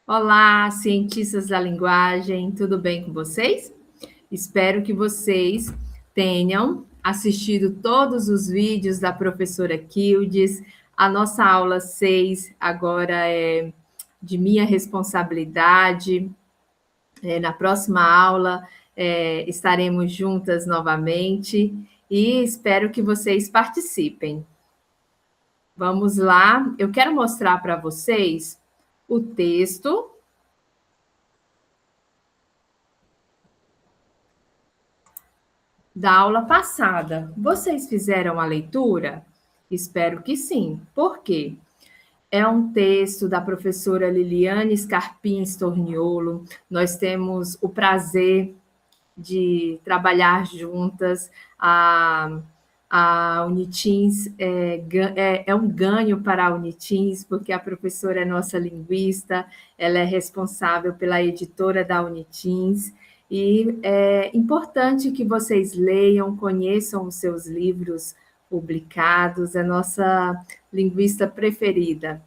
Olá, cientistas da linguagem, tudo bem com vocês? Espero que vocês tenham assistido todos os vídeos da professora Kildes. A nossa aula 6 agora é de minha responsabilidade. Na próxima aula estaremos juntas novamente e espero que vocês participem. Vamos lá, eu quero mostrar para vocês o texto da aula passada. Vocês fizeram a leitura? Espero que sim. Por quê? É um texto da professora Liliane Scarpim Storniolo. Nós temos o prazer de trabalhar juntas. A Unitins é um ganho para a Unitins, porque a professora é nossa linguista, ela é responsável pela editora da Unitins, e é importante que vocês leiam, conheçam os seus livros publicados, é nossa linguista preferida.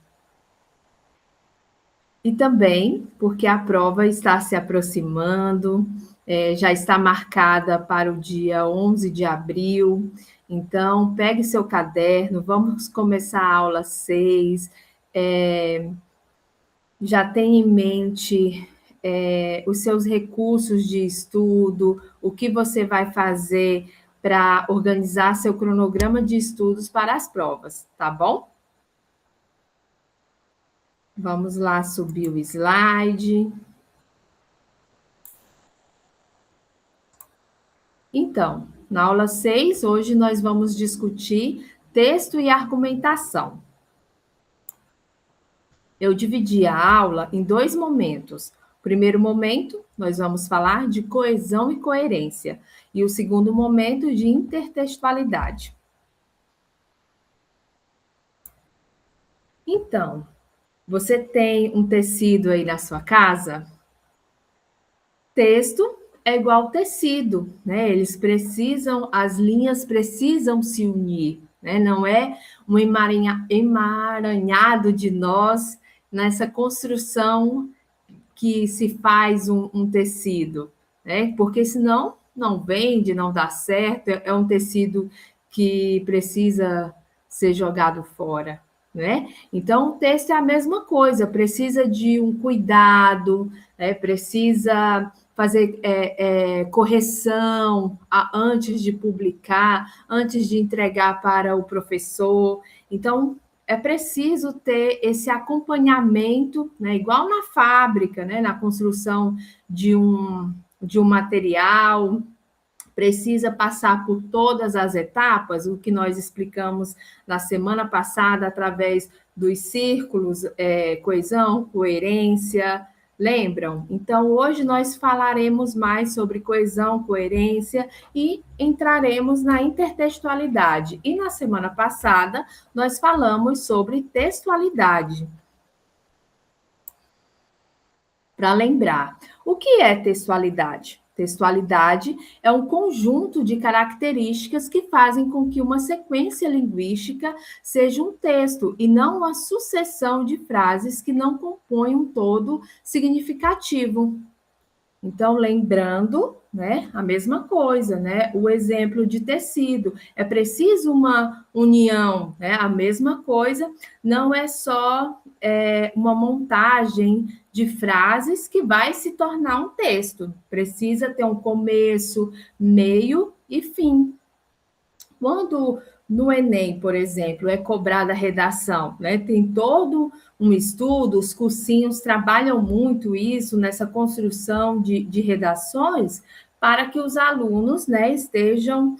E também porque a prova está se aproximando, já está marcada para o dia 11 de abril, então pegue seu caderno, vamos começar a aula 6, já tenha em mente os seus recursos de estudo, o que você vai fazer para organizar seu cronograma de estudos para as provas, tá bom? Vamos lá subir o slide. Então, na aula 6, hoje nós vamos discutir texto e argumentação. Eu dividi a aula em dois momentos. O primeiro momento, nós vamos falar de coesão e coerência, e o segundo momento, de intertextualidade. Então, você tem um tecido aí na sua casa? Texto é igual tecido, né? As linhas precisam se unir, né? Não é um emaranhado de nós nessa construção que se faz um tecido, né? Porque senão não vende, não dá certo, é um tecido que precisa ser jogado fora, né? Então, o texto é a mesma coisa, precisa de um cuidado, precisa fazer correção antes de publicar, antes de entregar para o professor. Então, é preciso ter esse acompanhamento, né, igual na fábrica, né, na construção de um material, precisa passar por todas as etapas, o que nós explicamos na semana passada através dos círculos, coesão, coerência, lembram? Então, hoje nós falaremos mais sobre coesão, coerência e entraremos na intertextualidade. E na semana passada, nós falamos sobre textualidade. Para lembrar, o que é textualidade? Textualidade é um conjunto de características que fazem com que uma sequência linguística seja um texto e não uma sucessão de frases que não compõem um todo significativo. Então, lembrando, né, a mesma coisa, né? O exemplo de tecido. É preciso uma união, né? A mesma coisa, não é só uma montagem de frases que vai se tornar um texto. Precisa ter um começo, meio e fim. Quando no Enem, por exemplo, é cobrada a redação, né? Tem todo um estudo, os cursinhos trabalham muito isso nessa construção de redações para que os alunos, né, estejam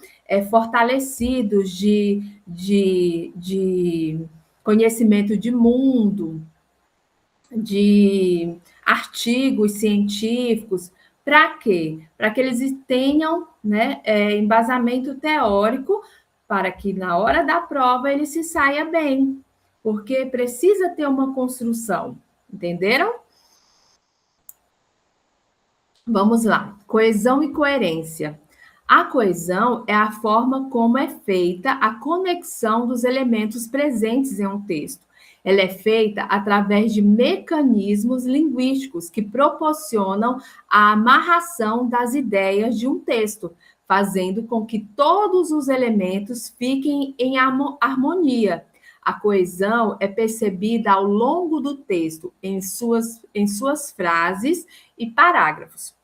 fortalecidos de conhecimento de mundo, de artigos científicos. Para quê? Para que eles tenham, né, embasamento teórico para que na hora da prova ele se saia bem, porque precisa ter uma construção, entenderam? Vamos lá, coesão e coerência. A coesão é a forma como é feita a conexão dos elementos presentes em um texto. Ela é feita através de mecanismos linguísticos que proporcionam a amarração das ideias de um texto, fazendo com que todos os elementos fiquem em harmonia. A coesão é percebida ao longo do texto, em suas frases e parágrafos.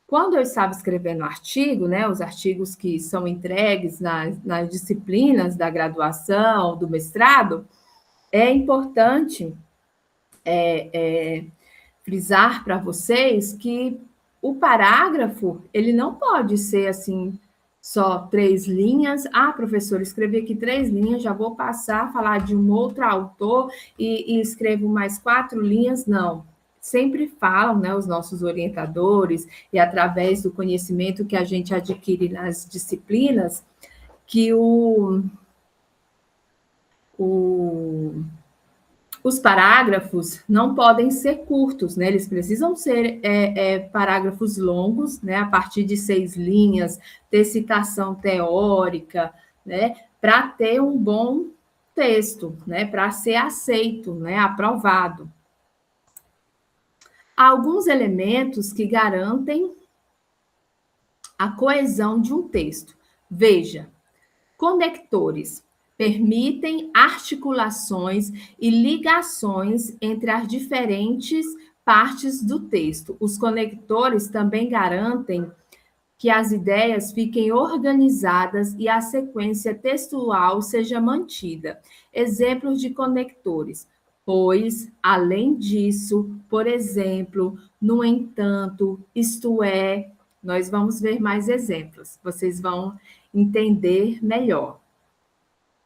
Quando eu estava escrevendo o artigo, né, os artigos que são entregues nas disciplinas da graduação, do mestrado, é importante frisar para vocês que o parágrafo, ele não pode ser assim, só 3 linhas. Ah, professor, escrevi aqui 3 linhas, já vou passar a falar de um outro autor e escrevo mais 4 linhas. Não. Sempre falam, né, os nossos orientadores, e através do conhecimento que a gente adquire nas disciplinas, que os parágrafos não podem ser curtos, né? Eles precisam ser parágrafos longos, né? A partir de 6 linhas, ter citação teórica, né? Para ter um bom texto, né? Para ser aceito, né? Aprovado. Há alguns elementos que garantem a coesão de um texto. Veja, conectores permitem articulações e ligações entre as diferentes partes do texto. Os conectores também garantem que as ideias fiquem organizadas e a sequência textual seja mantida. Exemplos de conectores. Pois, além disso, por exemplo, no entanto, isto é, nós vamos ver mais exemplos, vocês vão entender melhor.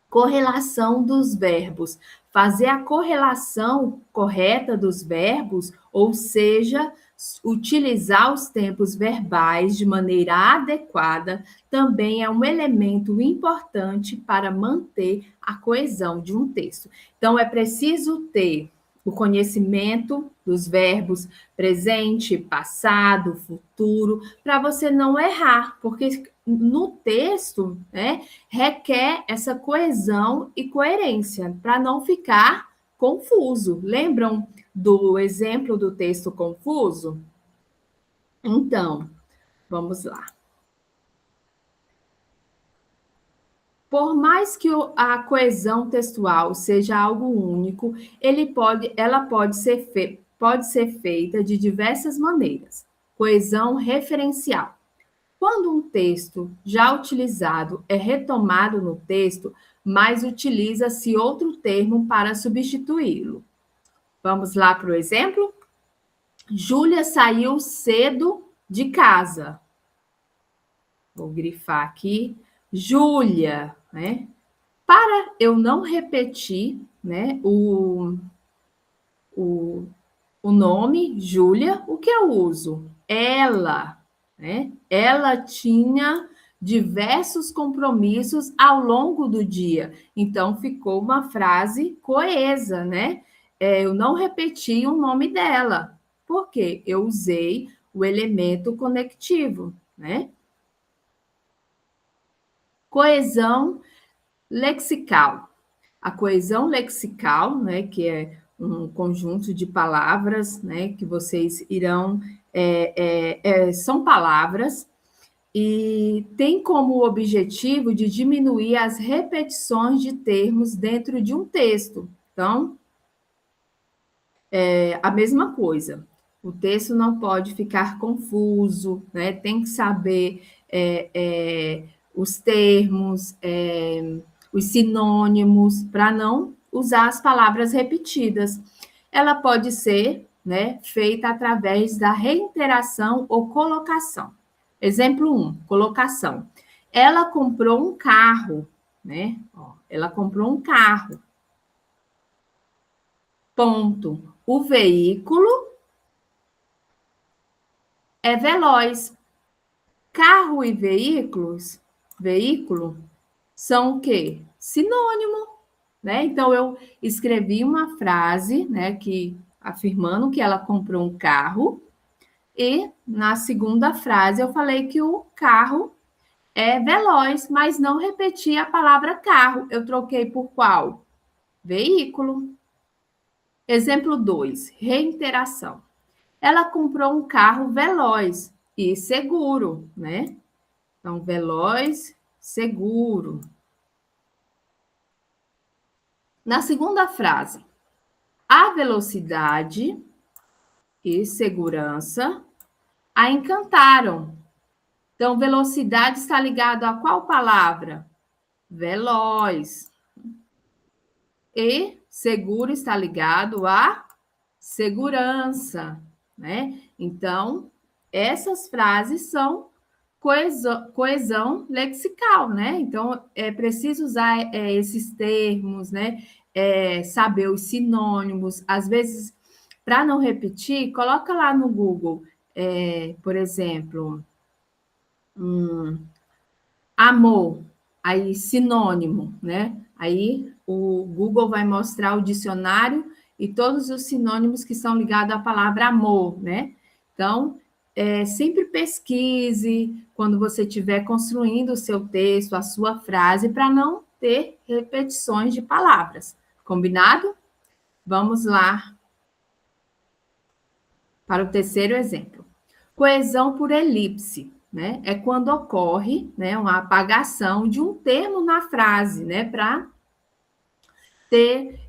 Correlação dos verbos. Fazer a correlação correta dos verbos, ou seja, utilizar os tempos verbais de maneira adequada, também é um elemento importante para manter a coesão de um texto. Então, é preciso ter o conhecimento dos verbos presente, passado, futuro, para você não errar, porque no texto, né, requer essa coesão e coerência, para não ficar confuso. Lembram do exemplo do texto confuso? Então, vamos lá. Por mais que a coesão textual seja algo único, ela pode ser feita de diversas maneiras. Coesão referencial. Quando um texto já utilizado é retomado no texto, mas utiliza-se outro termo para substituí-lo. Vamos lá para o exemplo? Júlia saiu cedo de casa. Vou grifar aqui. Júlia, né? Para eu não repetir, né, o nome, Júlia, o que eu uso? Ela, né? Ela tinha diversos compromissos ao longo do dia. Então, ficou uma frase coesa, né? Eu não repeti o nome dela. Por quê? Eu usei o elemento conectivo, né? Coesão lexical. A coesão lexical, né, que é um conjunto de palavras, né, que vocês irão... são palavras e tem como objetivo de diminuir as repetições de termos dentro de um texto. Então, a mesma coisa. O texto não pode ficar confuso, né? Tem que saber os termos, os sinônimos, para não usar as palavras repetidas. Ela pode ser, né, feita através da reiteração ou colocação. Exemplo 1, colocação. Ela comprou um carro, né? Ela comprou um carro. Ponto. O veículo é veloz. Carro e veículo são o quê? Sinônimo, né? Então, eu escrevi uma frase, né, afirmando que ela comprou um carro, e na segunda frase eu falei que o carro é veloz, mas não repeti a palavra carro. Eu troquei por qual? Veículo. Exemplo 2, reiteração. Ela comprou um carro veloz e seguro, né? Então, veloz, seguro. Na segunda frase, a velocidade e segurança a encantaram. Então, velocidade está ligado a qual palavra? Veloz. E seguro está ligado a segurança, né? Então, essas frases são coesão lexical, né? Então, é preciso usar esses termos, né? Saber os sinônimos. Às vezes, para não repetir, coloca lá no Google, por exemplo, amor, aí sinônimo, né? Aí o Google vai mostrar o dicionário e todos os sinônimos que são ligados à palavra amor, né? Então, sempre pesquise quando você estiver construindo o seu texto, a sua frase, para não ter repetições de palavras. Combinado? Vamos lá para o terceiro exemplo. Coesão por elipse, né? É quando ocorre, né, uma apagação de um termo na frase, né, para ter,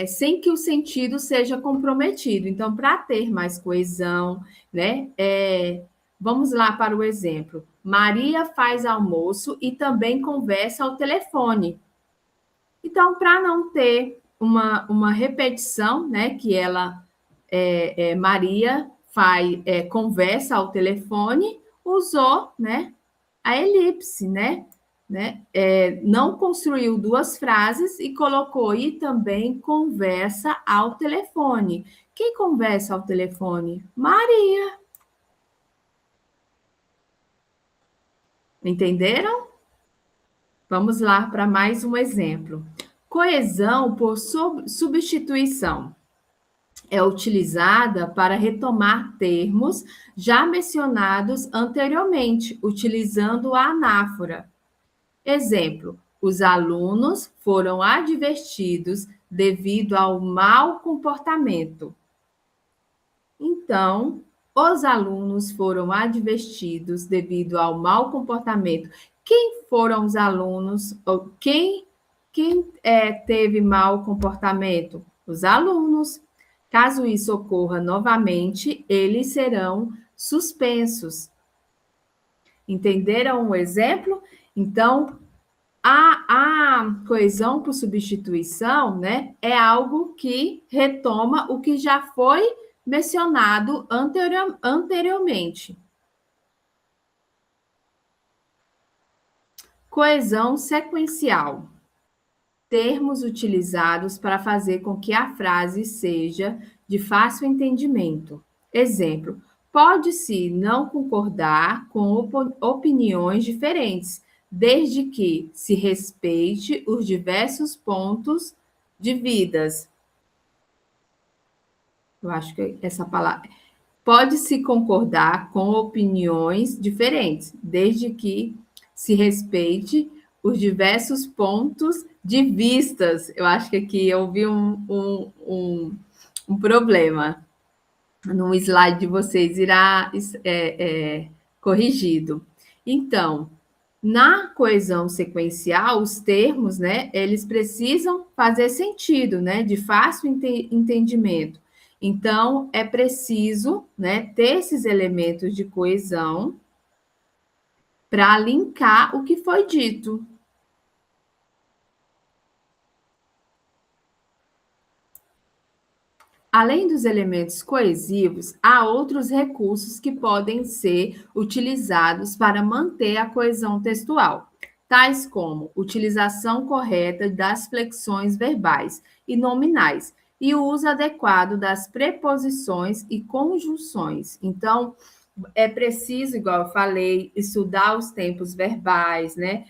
sem que o sentido seja comprometido. Então, para ter mais coesão, né, vamos lá para o exemplo. Maria faz almoço e também conversa ao telefone. Então, para não ter uma repetição, né, que ela, Maria faz, conversa ao telefone, usou, né, a elipse, né? Não construiu duas frases e colocou e também conversa ao telefone. Quem conversa ao telefone? Maria. Entenderam? Vamos lá para mais um exemplo. Coesão por substituição é utilizada para retomar termos já mencionados anteriormente, utilizando a anáfora. Exemplo: os alunos foram advertidos devido ao mau comportamento. Então, os alunos foram advertidos devido ao mau comportamento. Quem foram os alunos? Ou quem teve mau comportamento? Os alunos. Caso isso ocorra novamente, eles serão suspensos. Entenderam o exemplo? Então, a coesão por substituição, né, é algo que retoma o que já foi mencionado anteriormente. Coesão sequencial. Termos utilizados para fazer com que a frase seja de fácil entendimento. Exemplo: pode-se não concordar com opiniões diferentes, desde que se respeite os diversos pontos de vidas. Eu acho que essa palavra. Pode-se concordar com opiniões diferentes, desde que se respeite os diversos pontos de vistas. Eu acho que aqui eu vi um problema. No slide de vocês irá corrigido. Então, na coesão sequencial, os termos, né, eles precisam fazer sentido, né, de fácil entendimento. Então, é preciso, né, ter esses elementos de coesão para linkar o que foi dito. Além dos elementos coesivos, há outros recursos que podem ser utilizados para manter a coesão textual, tais como utilização correta das flexões verbais e nominais e o uso adequado das preposições e conjunções. Então, é preciso, igual eu falei, estudar os tempos verbais, né?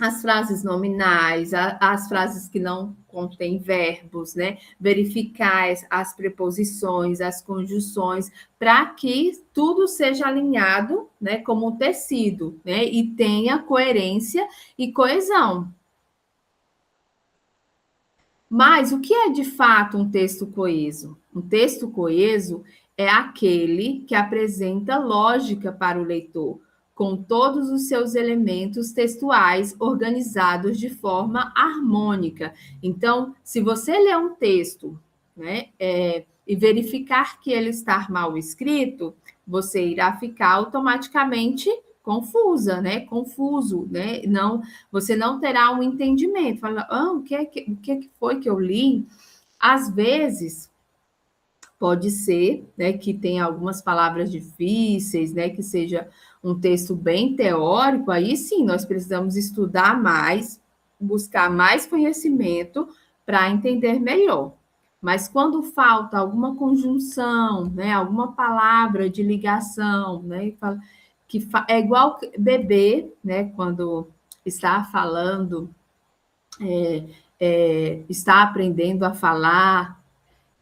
As frases nominais, as frases que não contêm verbos, né? Verificar as preposições, as conjunções, para que tudo seja alinhado, né, como um tecido, né? E tenha coerência e coesão. Mas o que é de fato um texto coeso? Um texto coeso é aquele que apresenta lógica para o leitor, com todos os seus elementos textuais organizados de forma harmônica. Então, se você ler um texto, né, e verificar que ele está mal escrito, você irá ficar automaticamente confusa, né? Confuso, né? Não, você não terá um entendimento. Fala, o que foi que eu li? Às vezes, pode ser, né, que tenha algumas palavras difíceis, né, que seja um texto bem teórico, aí sim, nós precisamos estudar mais, buscar mais conhecimento para entender melhor. Mas quando falta alguma conjunção, né, alguma palavra de ligação, né, é igual bebê, né, quando está falando, está aprendendo a falar,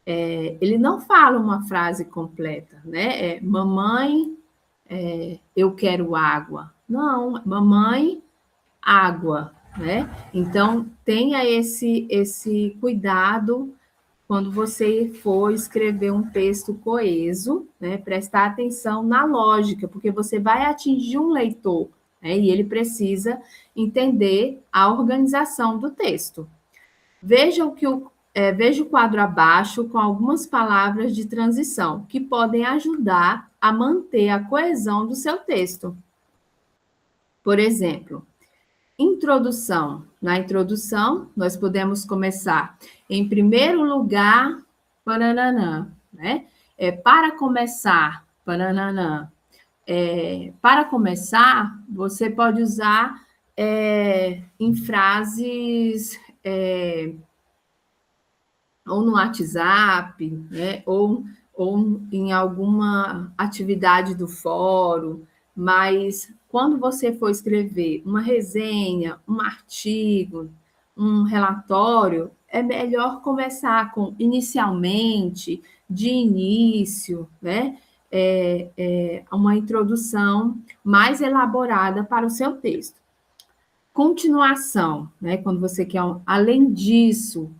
ele não fala uma frase completa, né? Mamãe, eu quero água. Não, mamãe, água, né? Então, tenha esse cuidado quando você for escrever um texto coeso, né? Prestar atenção na lógica, porque você vai atingir um leitor, né? E ele precisa entender a organização do texto. Veja o quadro abaixo com algumas palavras de transição que podem ajudar a manter a coesão do seu texto. Por exemplo, introdução. Na introdução, nós podemos começar em primeiro lugar, pananã, né? Para começar, pananã. Para começar, você pode usar em frases ou no WhatsApp, né? Ou em alguma atividade do fórum, mas quando você for escrever uma resenha, um artigo, um relatório, é melhor começar com inicialmente, de início, né? Uma introdução mais elaborada para o seu texto. Continuação, né? Quando você quer, além disso,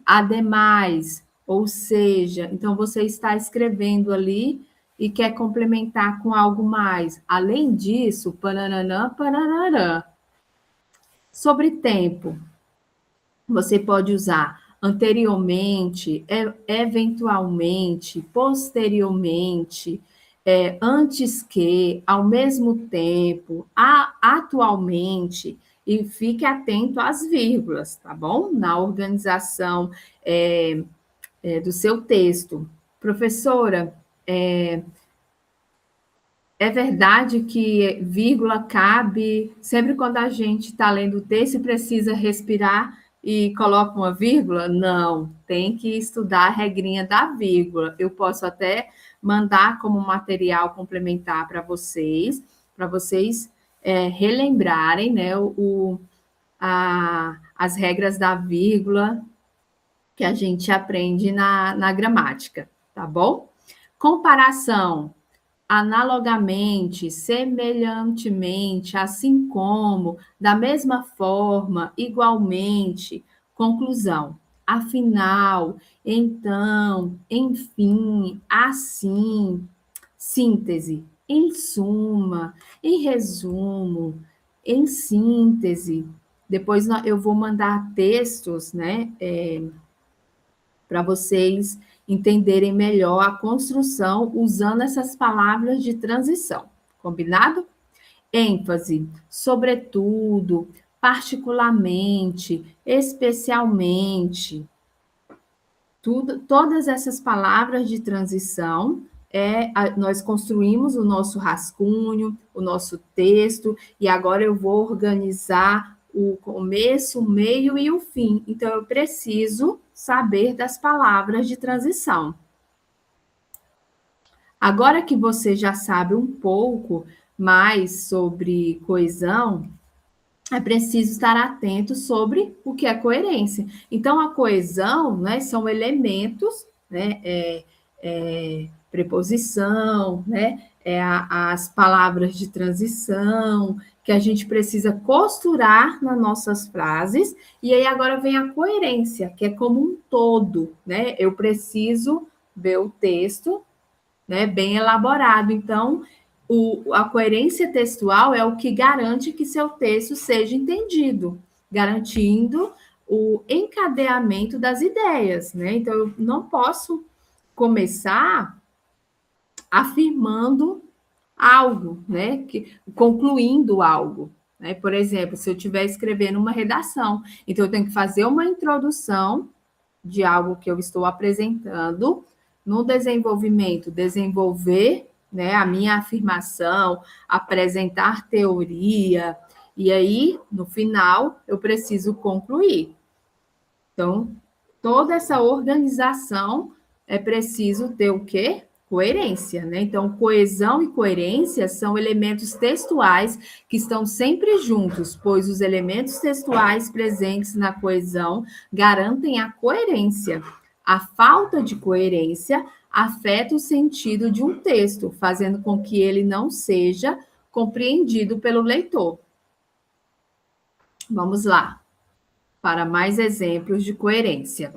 ademais, ou seja, então você está escrevendo ali e quer complementar com algo mais. Além disso, pananã, pananã. Sobre tempo, você pode usar anteriormente, eventualmente, posteriormente, antes que, ao mesmo tempo, atualmente, e fique atento às vírgulas, tá bom? Na organização do seu texto. Professora, é verdade que vírgula cabe sempre quando a gente está lendo o texto e precisa respirar e coloca uma vírgula? Não, tem que estudar a regrinha da vírgula. Eu posso até mandar como material complementar para vocês relembrarem, né, as regras da vírgula que a gente aprende na gramática, tá bom? Comparação, analogamente, semelhantemente, assim como, da mesma forma, igualmente. Conclusão, afinal, então, enfim, assim. Síntese, em suma, em resumo, em síntese. Depois eu vou mandar textos, né, para vocês entenderem melhor a construção usando essas palavras de transição. Combinado? ênfase, sobretudo, particularmente, especialmente. Todas essas palavras de transição, nós construímos o nosso rascunho, o nosso texto, e agora eu vou organizar o começo, o meio e o fim. Então, eu preciso saber das palavras de transição. Agora que você já sabe um pouco mais sobre coesão, é preciso estar atento sobre o que é coerência. Então, a coesão, né, são elementos, né, preposição, né, as palavras de transição, que a gente precisa costurar nas nossas frases, e aí agora vem a coerência, que é como um todo, né? Eu preciso ver o texto, né, bem elaborado. Então, a coerência textual é o que garante que seu texto seja entendido, garantindo o encadeamento das ideias, né? Então, eu não posso começar afirmando algo, né? Concluindo algo. Né? Por exemplo, se eu estiver escrevendo uma redação, então eu tenho que fazer uma introdução de algo que eu estou apresentando, no desenvolvimento, desenvolver, né, a minha afirmação, apresentar teoria, e aí, no final, eu preciso concluir. Então, toda essa organização é preciso ter o quê? Coerência, né? Então, coesão e coerência são elementos textuais que estão sempre juntos, pois os elementos textuais presentes na coesão garantem a coerência. A falta de coerência afeta o sentido de um texto, fazendo com que ele não seja compreendido pelo leitor. Vamos lá, para mais exemplos de coerência.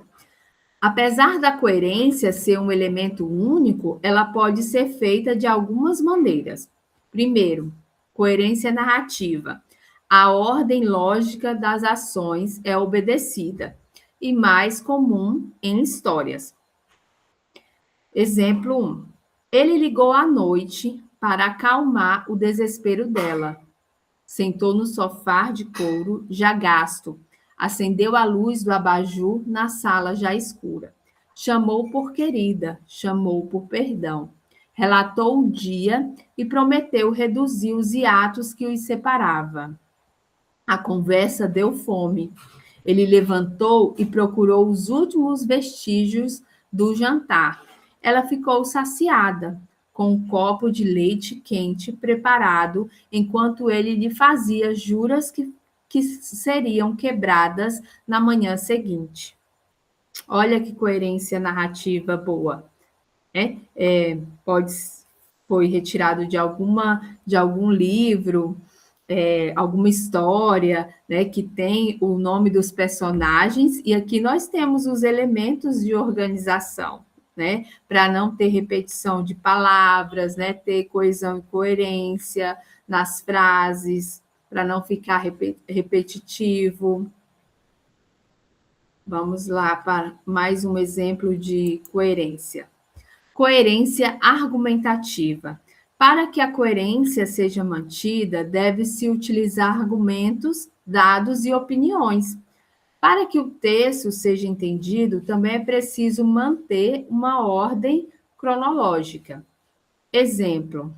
Apesar da coerência ser um elemento único, ela pode ser feita de algumas maneiras. Primeiro, coerência narrativa. A ordem lógica das ações é obedecida e mais comum em histórias. Exemplo 1. Ele ligou à noite para acalmar o desespero dela. Sentou no sofá de couro já gasto. Acendeu a luz do abajur na sala já escura. Chamou por querida, chamou por perdão. Relatou o dia e prometeu reduzir os hiatos que os separava. A conversa deu fome. Ele levantou e procurou os últimos vestígios do jantar. Ela ficou saciada, com um copo de leite quente preparado, enquanto ele lhe fazia juras que seriam quebradas na manhã seguinte. Olha que coerência narrativa boa. Né? Foi retirado de algum livro, alguma história, né, que tem o nome dos personagens, e aqui nós temos os elementos de organização, né, para não ter repetição de palavras, né, ter coesão e coerência nas frases, para não ficar repetitivo. Vamos lá para mais um exemplo de coerência. Coerência argumentativa. Para que a coerência seja mantida, deve-se utilizar argumentos, dados e opiniões. Para que o texto seja entendido, também é preciso manter uma ordem cronológica. Exemplo: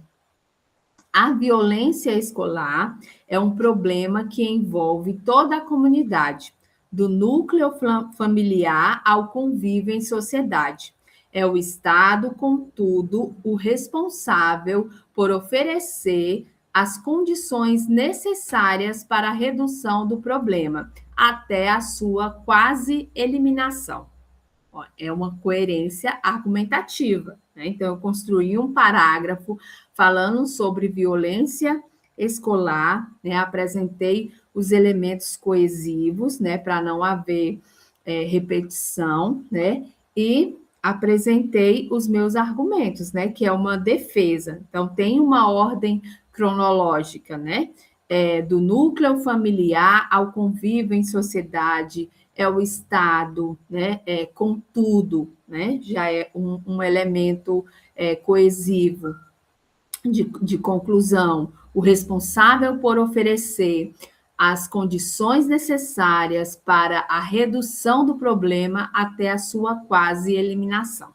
a violência escolar é um problema que envolve toda a comunidade, do núcleo familiar ao convívio em sociedade. É o Estado, contudo, o responsável por oferecer as condições necessárias para a redução do problema, até a sua quase eliminação. É uma coerência argumentativa, né? Então, eu construí um parágrafo falando sobre violência escolar, né? Apresentei os elementos coesivos, né? Para não haver repetição, né? E apresentei os meus argumentos, né? Que é uma defesa. Então, tem uma ordem cronológica, né? Do núcleo familiar ao convívio em sociedade, é o Estado, né? Contudo, né? Já é um elemento coesivo de conclusão. O responsável por oferecer as condições necessárias para a redução do problema até a sua quase eliminação.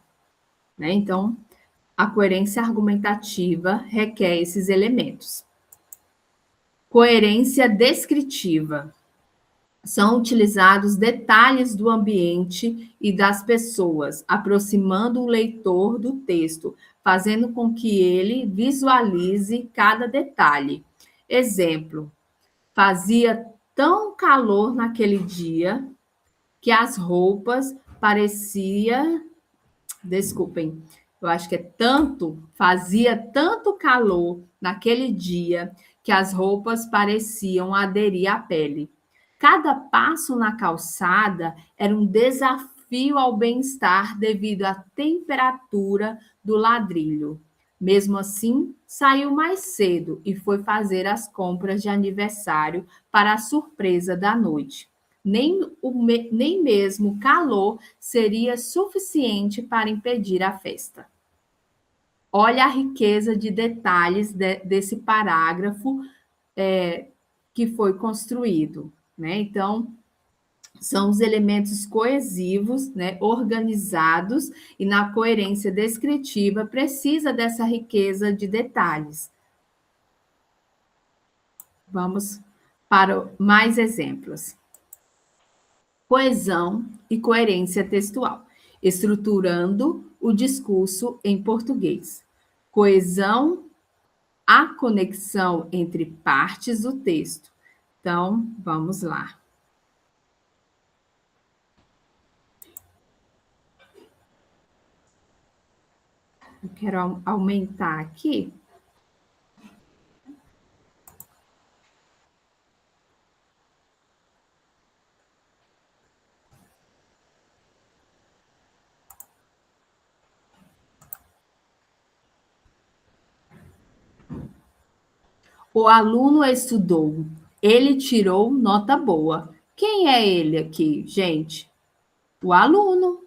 Né? Então, a coerência argumentativa requer esses elementos. Coerência descritiva. São utilizados detalhes do ambiente e das pessoas, aproximando o leitor do texto, fazendo com que ele visualize cada detalhe. Exemplo: fazia tão calor naquele dia que as roupas fazia tanto calor naquele dia que as roupas pareciam aderir à pele. Cada passo na calçada era um desafio ao bem-estar devido à temperatura do ladrilho. Mesmo assim, saiu mais cedo e foi fazer as compras de aniversário para a surpresa da noite. Nem mesmo o calor seria suficiente para impedir a festa. Olha a riqueza de detalhes desse parágrafo que foi construído, né? Então, são os elementos coesivos, né, organizados, e na coerência descritiva precisa dessa riqueza de detalhes. Vamos para mais exemplos. Coesão e coerência textual, estruturando o discurso em português. Coesão, a conexão entre partes do texto. Então, vamos lá. Eu quero aumentar aqui. O aluno estudou, ele tirou nota boa. Quem é ele aqui, gente? O aluno.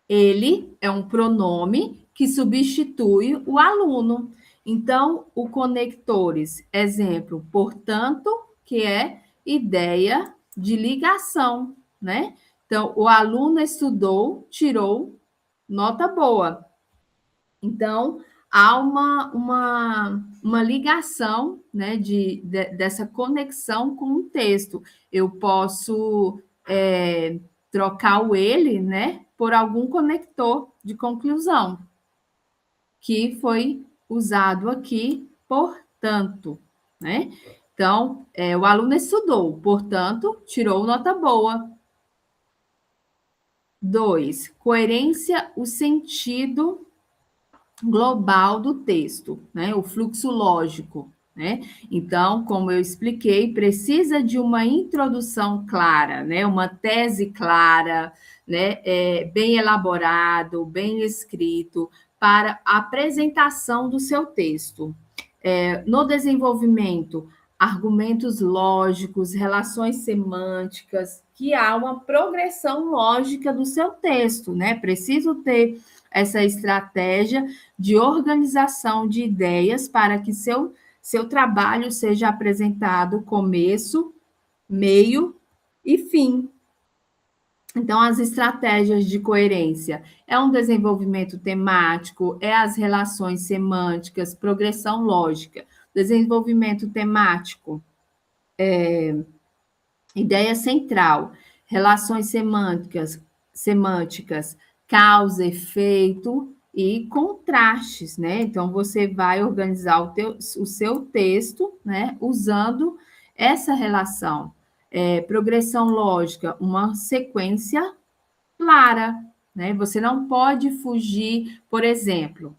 Ele é um pronome que substitui o aluno. Então, o conectores, exemplo, portanto, que é ideia de ligação, né? Então, o aluno estudou, tirou nota boa. Então, há uma ligação, né, dessa conexão com o texto. Eu posso trocar o ele, né, por algum conector de conclusão, que foi usado aqui, portanto, né? Então, o aluno estudou, portanto, tirou nota boa. 2, coerência, o sentido global do texto, né? O fluxo lógico, né? Então, como eu expliquei, precisa de uma introdução clara, né? Uma tese clara, né? Bem elaborado, bem escrito, para a apresentação do seu texto. No desenvolvimento, argumentos lógicos, relações semânticas, que há uma progressão lógica do seu texto, né? Preciso ter essa estratégia de organização de ideias para que seu trabalho seja apresentado começo, meio e fim. Então, as estratégias de coerência é um desenvolvimento temático, é as relações semânticas, progressão lógica. Desenvolvimento temático, ideia central, relações semânticas, causa, efeito e contrastes, né? Então, você vai organizar o seu texto, né, usando essa relação. Progressão lógica, uma sequência clara, né? Você não pode fugir, por exemplo,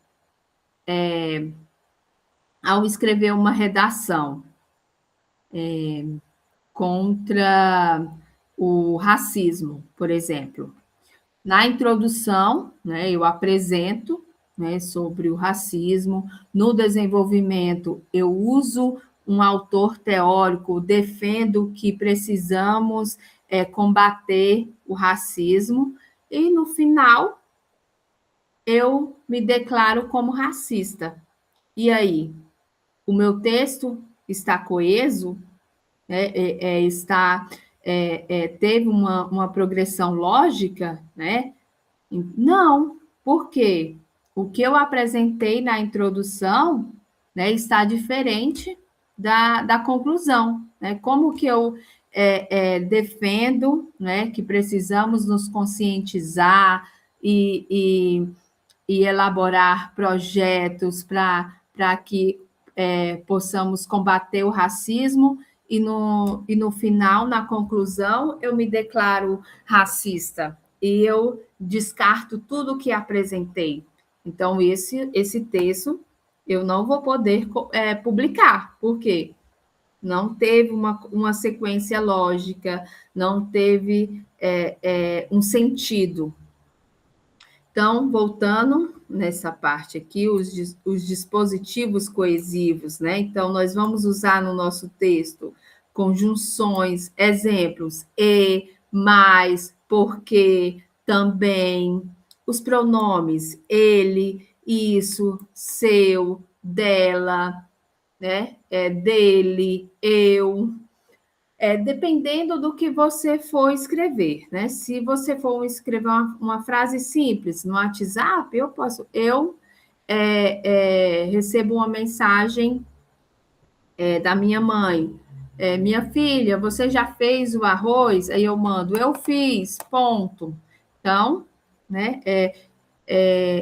ao escrever uma redação contra o racismo, por exemplo. Na introdução, né, eu apresento, né, sobre o racismo. No desenvolvimento, eu uso um autor teórico, defendo que precisamos combater o racismo, e no final eu me declaro como racista. E aí, o meu texto está coeso? Teve uma progressão lógica, né? Não, porque o que eu apresentei na introdução, né, está diferente da conclusão, né? Como que eu defendo, né, que precisamos nos conscientizar e elaborar projetos para que possamos combater o racismo, e no final, na conclusão, eu me declaro racista e eu descarto tudo o que apresentei. Então, esse texto eu não vou poder publicar. Por quê? Não teve uma sequência lógica, não teve um sentido. Então, voltando nessa parte aqui, os dispositivos coesivos, né? Então, nós vamos usar no nosso texto conjunções, exemplos, e, mais, porque, também, os pronomes ele, isso, seu, dela, né? Dele, eu, dependendo do que você for escrever, né? Se você for escrever uma frase simples no WhatsApp, recebo uma mensagem da minha mãe. Minha filha, você já fez o arroz? Aí eu mando, eu fiz, ponto. Então, né?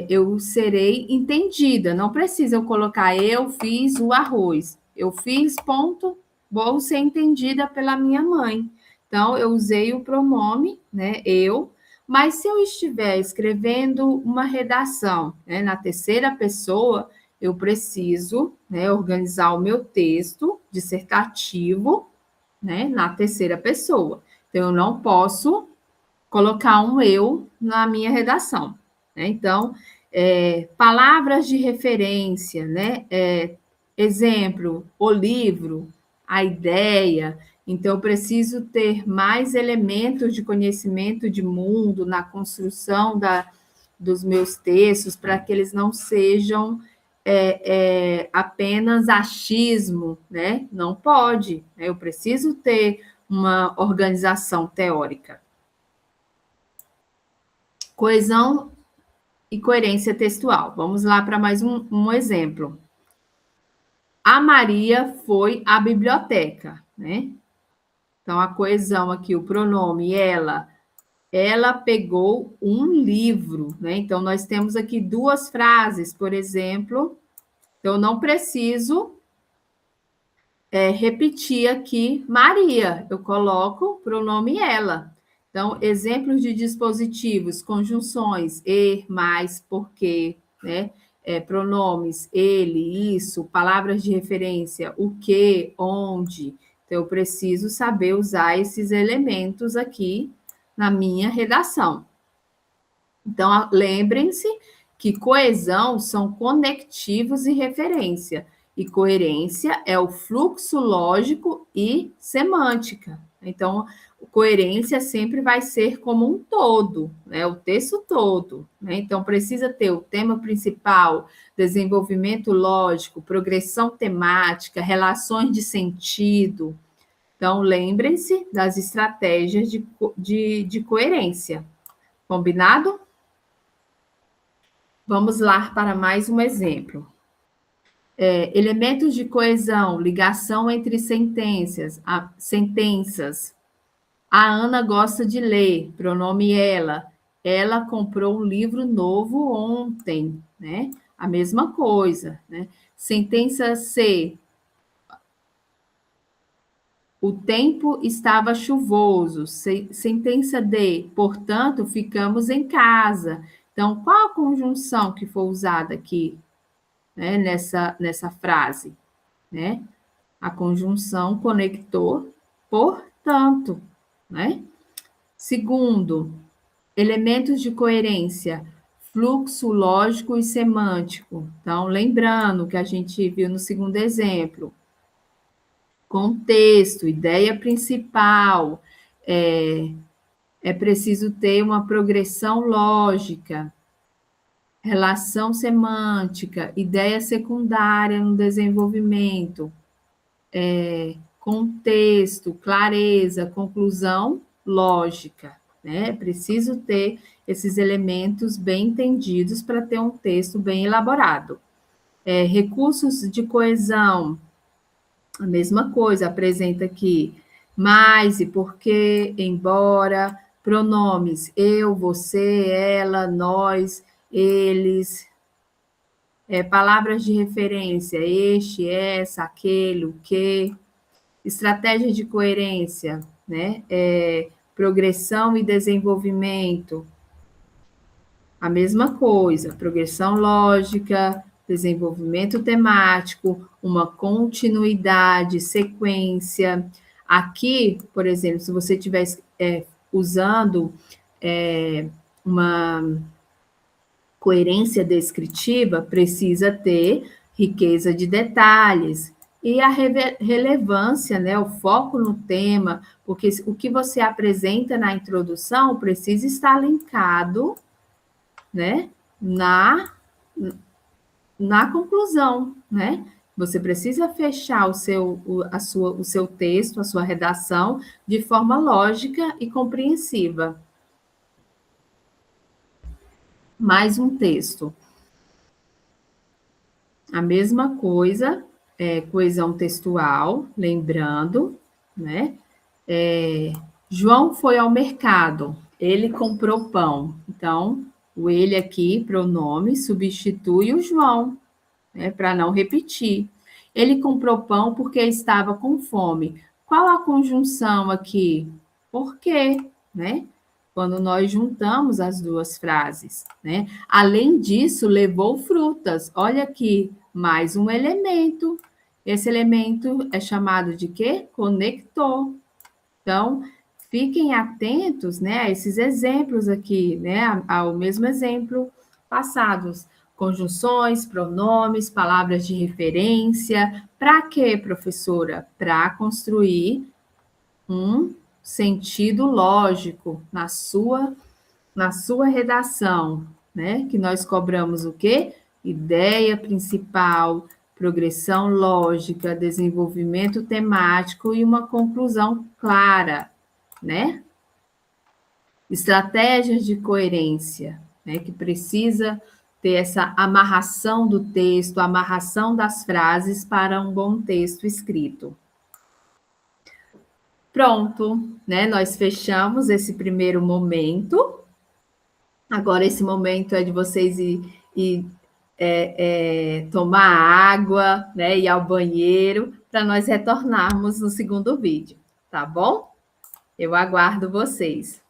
Eu serei entendida. Não precisa eu colocar eu fiz o arroz. Eu fiz, ponto, vou ser entendida pela minha mãe. Então, eu usei o pronome, né, eu, mas se eu estiver escrevendo uma redação, né, na terceira pessoa, eu preciso, né, organizar o meu texto dissertativo, né, na terceira pessoa. Então, eu não posso colocar um eu na minha redação, né? Então, palavras de referência, né? Exemplo, o livro, a ideia. Então, eu preciso ter mais elementos de conhecimento de mundo na construção dos meus textos, para que eles não sejam apenas achismo, né? Não pode, né? Eu preciso ter uma organização teórica. Coesão e coerência textual. Vamos lá para mais um exemplo. A Maria foi à biblioteca, né? Então, a coesão aqui, o pronome ela pegou um livro, né? Então, nós temos aqui duas frases, por exemplo. Então, não preciso repetir aqui Maria, eu coloco o pronome ela. Então, exemplos de dispositivos, conjunções, e, mais, porque, né? Pronomes, ele, isso, palavras de referência, o que, onde. Então, eu preciso saber usar esses elementos aqui na minha redação. Então, lembrem-se que coesão são conectivos e referência, e coerência é o fluxo lógico e semântica. Então, coerência sempre vai ser como um todo, né? O texto todo, né? Então, precisa ter o tema principal, desenvolvimento lógico, progressão temática, relações de sentido. Então, lembrem-se das estratégias de coerência. Combinado? Vamos lá para mais um exemplo. Elementos de coesão, ligação entre sentenças. A Ana gosta de ler, pronome ela. Ela comprou um livro novo ontem, né? A mesma coisa, né? Sentença C. O tempo estava chuvoso. Sentença D. Portanto, ficamos em casa. Então, qual a conjunção que foi usada aqui? Né, nessa frase, né? A conjunção conector, portanto, né? Segundo, elementos de coerência, fluxo lógico e semântico. Então, lembrando que a gente viu no segundo exemplo, contexto, ideia principal, é preciso ter uma progressão lógica, relação semântica, ideia secundária no desenvolvimento, contexto, clareza, conclusão, lógica, né? É preciso ter esses elementos bem entendidos para ter um texto bem elaborado. Recursos de coesão, a mesma coisa, apresenta aqui mais e porque, embora, pronomes eu, você, ela, nós, eles, palavras de referência, este, essa, aquele, o que, estratégia de coerência, né? Progressão e desenvolvimento, a mesma coisa, progressão lógica, desenvolvimento temático, uma continuidade, sequência. Aqui, por exemplo, se você estiver usando uma coerência descritiva, precisa ter riqueza de detalhes e a relevância, né, o foco no tema, porque o que você apresenta na introdução precisa estar linkado, né, na conclusão, né? Você precisa fechar o seu texto, a sua redação, de forma lógica e compreensiva. Mais um texto. A mesma coisa, coesão textual, lembrando, né? João foi ao mercado, ele comprou pão. Então, o ele aqui, pronome, substitui o João, né, para não repetir. Ele comprou pão porque estava com fome. Qual a conjunção aqui? Por quê, né? Quando nós juntamos as duas frases, né? Além disso, levou frutas. Olha aqui, mais um elemento. Esse elemento é chamado de quê? Conector. Então, fiquem atentos, né, a esses exemplos aqui, né, ao mesmo exemplo passados. Conjunções, pronomes, palavras de referência. Para quê, professora? Para construir um sentido lógico na sua redação, né? Que nós cobramos o quê? Ideia principal, progressão lógica, desenvolvimento temático e uma conclusão clara, né? Estratégias de coerência, né? Que precisa ter essa amarração do texto, amarração das frases para um bom texto escrito. Pronto, né? Nós fechamos esse primeiro momento. Agora, esse momento é de vocês ir tomar água, né? Ir ao banheiro, para nós retornarmos no segundo vídeo, tá bom? Eu aguardo vocês.